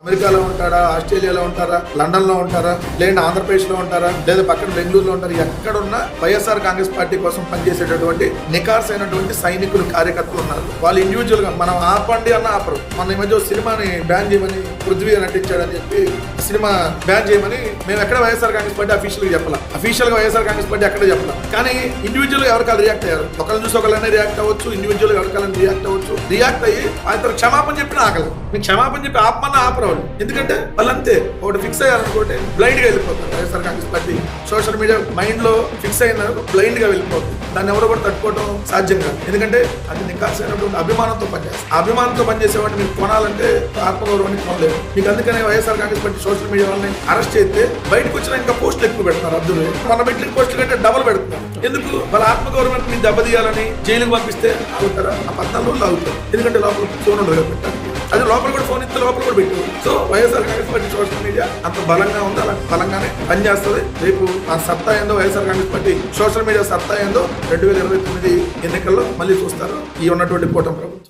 అమెరికాలో ఉంటారా, ఆస్ట్రేలియాలో ఉంటారా, లండన్ లో ఉంటారా, లేదా ఆంధ్రప్రదేశ్ లో ఉంటారా, లేదా పక్కన బెంగళూరులో ఉంటారా, ఎక్కడున్నా వైఎస్ఆర్ కాంగ్రెస్ పార్టీ కోసం పనిచేసేటటువంటి నికార్స్ అయినటువంటి సైనికులు, కార్యకర్తలు ఉన్నారు. వాళ్ళు ఇండివిజువల్ గా మనం ఆపండి అన్న ఆపరు. మన ఈ మధ్య సినిమాని బ్యాన్ చేయమని పృథ్వీ నటించాడని చెప్పి సినిమా బ్యాన్ చేయమని మేము ఎక్కడ వైఎస్ఆర్ కాంగ్రెస్ పార్టీ అఫీషియల్ గా చెప్పాలి. అఫీషియల్ గా వైఎస్ఆర్ కాంగ్రెస్ పార్టీ ఎక్కడ చెప్పాలి. కానీ ఇండివిజువల్ గా ఎవరికాలు రియాక్ట్ అయ్యారు. ఒకరిని చూసి ఒకళ్ళనే రియాక్ట్ అవ్వచ్చు, ఇండివిజువల్ గా ఎవరికాలని రియాక్ట్ అవ్వచ్చు. రియాక్ట్ అయ్యి ఆయన క్షమాపణ చెప్పిన ఆకలి, మీకు క్షమాపణ చెప్పి ఆపమన్న ఆపరు. ఎందుకంటే వాళ్ళంతే ఒకటి ఫిక్స్ అయ్యారనుకోండి బ్లైండ్ గా వెళ్ళిపోతారు. YSR Congress party social media mind లో ఫిక్స్ అయిన బ్లైండ్ గా వెళ్ళిపోతుంది. దాన్ని ఎవరు కూడా తట్టుకోవడం సాధ్యం కాదు. ఎందుకంటే అది నికాసైనటువంటి అభిమానంతో పనిచేస్తారు. అభిమానంతో పనిచేసేవాడిని మీరు కొనాలంటే ఆత్మగౌరవాన్ని కొనలేదు. మీకు అందుకనే YSR Congress party social media వాళ్ళని అరెస్ట్ చేస్తే బయటకు వచ్చిన ఇంకా పోస్టులు ఎక్కువ పెడుతున్నారు. అబ్దుల్ మన పెట్టిన పోస్టుల కంటే డబుల్ పెడుతున్నారు. ఎందుకు? వాళ్ళ ఆత్మగౌరవాన్ని మీరు దెబ్బతీయాలని జైలుకు పంపిస్తే ఆగుతారా? ఆ 14 రోజులు ఆగుతారు. ఎందుకంటే లోపల ఫోన్ ఉండదు పెట్టాలి. అది లోపల కూడా ఫోన్ ఇస్తే లోపల కూడా పెట్టు. So YSR Congress party social media అంత బలంగా ఉంది, అలా బలంగానే పనిచేస్తుంది. రేపు ఆ సత్తా ఏందో YSR Congress party social media సత్తా ఏందో 2029 ఎన్నికల్లో మళ్ళీ చూస్తారు ఈ ఉన్నటువంటి కూటమి ప్రభుత్వం.